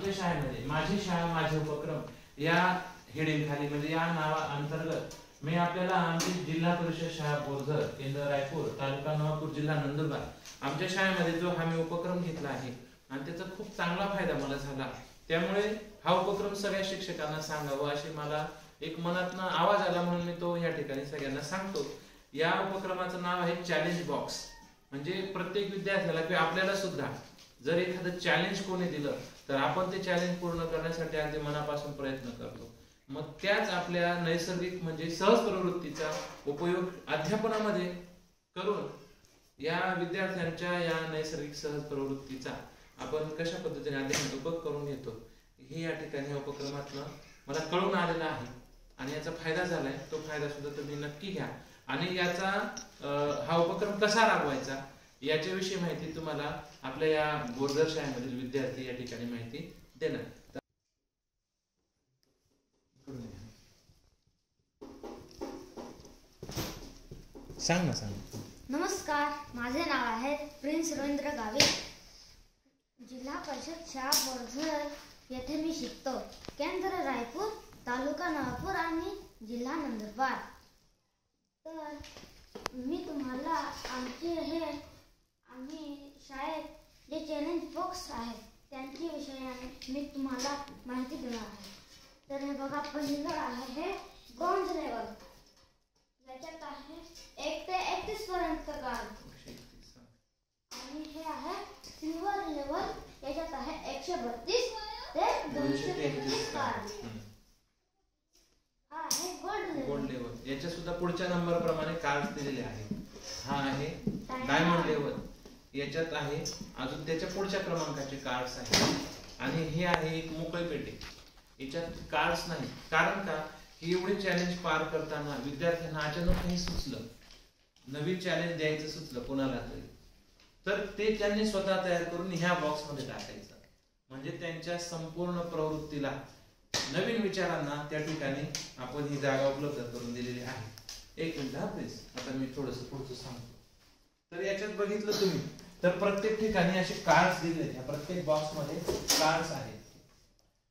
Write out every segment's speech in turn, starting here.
आमच्या शाळेमध्ये माझी शाळा माझे उपक्रम या हेडिंग खाली म्हणजे या नावा अंतर्गत मी आपल्याला आमची जिल्हा परिषद शाळा बोरधर केंद्र रायपूर तालुका नवापूर जिल्हा नंदुरबार आमच्या शाळेमध्ये जो आम्ही उपक्रम घेतला आहे आणि त्याचा खूप चांगला फायदा मला झाला, त्यामुळे हा उपक्रम सगळ्या शिक्षकांना सांगावा अशी मला एक मनातनं आवाज आला, म्हणून मी तो या ठिकाणी सगळ्यांना सांगतो। या उपक्रमाचं नाव आहे चॅलेंज बॉक्स। म्हणजे प्रत्येक विद्यार्थ्याला किंवा आपल्याला सुद्धा जर एखादं चॅलेंज कोणी दिलं तर आपण ते चॅलेंज पूर्ण करण्यासाठी अगदी मनापासून प्रयत्न करतो। मग त्याच आपल्या नैसर्गिक म्हणजे सहज प्रवृत्तीचा उपयोग अध्यापनामध्ये करून या विद्यार्थ्यांच्या या नैसर्गिक सहज प्रवृत्तीचा आपण कशा पद्धतीने अध्ययन उपयोग करून घेतो हे या ठिकाणी उपक्रमातनं मला कळून आलेला आहे आणि याचा फायदा झालाय। तो फायदा सुद्धा तुम्ही नक्की घ्या आणि याचा हा उपक्रम कसा राबवायचा याच्याविषयी माहिती तुम्हाला आपल्या या बोरधर शाळेमधील विद्यार्थी या ठिकाणी माहिती देणार। सांग ना सांग। नमस्कार, माझे नाव आहे प्रिन्स रवींद्र गावित। जिल्हा परिषद शाळा बोरधर येथे मी शिकतो। केंद्र रायपूर तालुका नवापूर आणि जिल्हा नंदुरबार। तर मी तुम्हाला आम्ही शाळेत जे चॅलेंज बॉक्स आहेत त्यांच्या विषयाने मी तुम्हाला माहिती देणार आहे। तर हे बघा, पहिलं आहे हे ब्रॉन्झ लेवल, याच्यात आहे 1 ते 31 पर्यंत कार्ड आणि हे आहे सिल्वर लेवल, याच्यात आहे 132 ते 233 कार्ड। हा आहे गोल्ड लेवल, याच्या सुद्धा पुढच्या नंबर प्रमाणे कार्ड दिलेले आहेत। हा आहे डायमंड लेवल, याच्यात आहे अजून त्याच्या पुढच्या क्रमांकाचे कार्ड्स आहेत आणि हे आहे एक मोकळी पेटी, याच्यात कार्ड्स नाही। कारण का की एवढे चॅलेंज पार करताना विद्यार्थ्यांना अचानक काही सुचलं, नवीन चॅलेंज द्यायचं सुचलं कोणाला तरी, तर ते त्यांनी स्वतः तयार करून ह्या बॉक्स मध्ये टाकायचं। म्हणजे त्यांच्या संपूर्ण प्रवृत्तीला नवीन विचारांना त्या ठिकाणी आपण ही जागा उपलब्ध करून दिलेली आहे। एक मिनिट हा प्लीज, आता मी थोडस पुढचं सांगतो। तर याच्यात बघितलं तुम्ही तर प्रत्येक ठिकाणी असे कार्ड्स दिलेले, या प्रत्येक बॉक्स मध्ये कार्ड्स आहेत।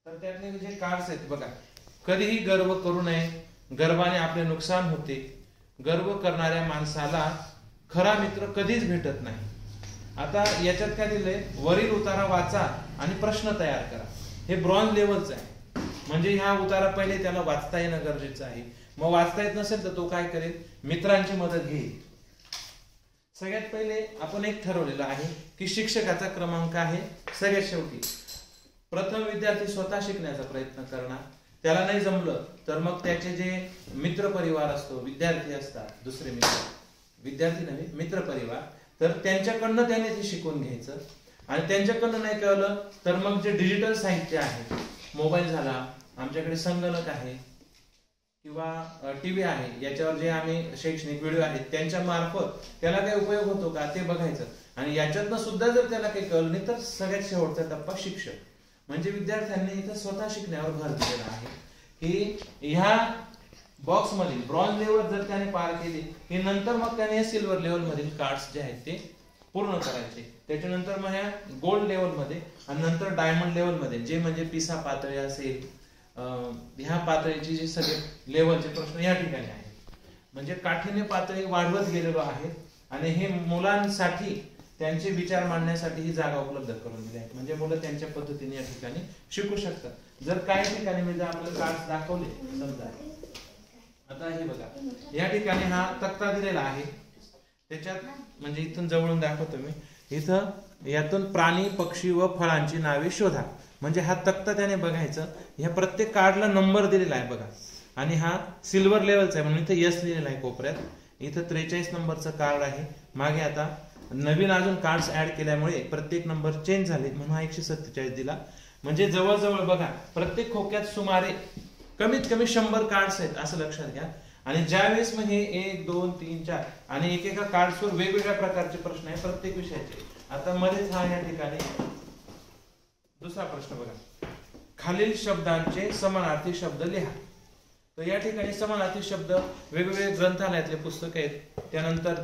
तर त्यातले जे कार्ड्स आहेत बघा, कधीही गर्व करू नये, गर्वाने आपले नुकसान होते, गर्व करणाऱ्या माणसाला खरा मित्र कधीच भेटत नाही। आता याच्यात काय दिलंय, वरील उतारा वाचा आणि प्रश्न तयार करा। हे ब्रॉन्झ लेवलचं आहे, म्हणजे हा उतारा पहिले त्याला वाचता येणं गरजेचं आहे। मग वाचता येत नसेल तर तो काय करेल, मित्रांची मदत घेईल। सगळ्यात पहिले आपण एक ठरवलेलं आहे की शिक्षकाचा क्रमांक आहे सगळ्यात शेवटी। प्रथम विद्यार्थी स्वतः शिकण्याचा प्रयत्न करणार, त्याला नाही जमलं तर मग त्याचे जे मित्र परिवार असतो, विद्यार्थी असतात, दुसरे विद्यार्थी नव्हे मित्र परिवार, तर त्यांच्याकडनं त्याने ते शिकून घ्यायचं। आणि त्यांच्याकडनं नाही कळलं तर मग जे डिजिटल साहित्य आहे, मोबाईल झाला, आमच्याकडे संगणक आहे किंवा टीव्ही आहे, याच्यावर जे आम्ही शैक्षणिक व्हिडिओ आहेत त्यांच्या मार्फत त्याला काही उपयोग होतो का ते बघायचं। आणि याच्यातनं सुद्धा जर त्याला काही कळलं नाही तर सगळ्यात शेवटचा टप्पा शिक्षक, म्हणजे विद्यार्थ्यांनी इथं स्वतः शिकण्यावर भर दिलेला आहे की ह्या बॉक्स मधील ब्रॉन्झ लेवल जर त्याने पार केली की नंतर मग त्याने सिल्वर लेवल मधील कार्ड्स जे आहेत ते पूर्ण करायचे। त्याच्यानंतर मग ह्या गोल्ड लेवल मध्ये आणि नंतर डायमंड लेवल मध्ये, जे म्हणजे पिसा पातळी असेल, ह्या पातळीचे जे सगळे लेवलचे प्रश्न या ठिकाणी आहेत। म्हणजे काठीण्य पातळी वाढवत गेलेलो आहे आणि हे मुलांसाठी त्यांचे विचार मांडण्यासाठी ही जागा उपलब्ध करून दिली आहे। म्हणजे मुलं त्यांच्या पद्धतीने या ठिकाणी शिकू शकतात। जर काही ठिकाणी मी जर आपल्याला कार्ड दाखवले, समजा आता हे बघा, या ठिकाणी हा तक्ता दिलेला आहे, त्याच्यात म्हणजे इथून जवळून दाखवतो मी, इथं यातून प्राणी पक्षी व फळांची नावे शोधा। म्हणजे हा तक्ता त्याने बघायचं, ह्या प्रत्येक कार्डला नंबर दिलेला आहे बघा, आणि हा सिल्वर लेवलचा आहे म्हणून इथं यस लिहिलेला आहे कोपऱ्यात। इथं 43 नंबरचं कार्ड आहे, मागे आता नवीन अजून कार्ड्स ऍड केल्यामुळे प्रत्येक नंबर चेंज झाले म्हणून हा 147 दिला। म्हणजे जवळजवळ बघा प्रत्येक खोक्यात सुमारे कमीत कमी 100 कार्ड्स आहेत असं लक्षात घ्या। आणि ज्यावेळेस मग हे 1 2 3 4 आणि एकेका कार्ड्सवर वेगवेगळ्या प्रकारचे प्रश्न आहे प्रत्येक विषयाचे। आता मध्येच हा या ठिकाणी दुसरा प्रश्न बघा, खालील शब्दांचे समानार्थी शब्द लिहा। तर या ठिकाणी समानार्थी शब्द वेगवेगळे ग्रंथालयातले पुस्तक आहेत, त्यानंतर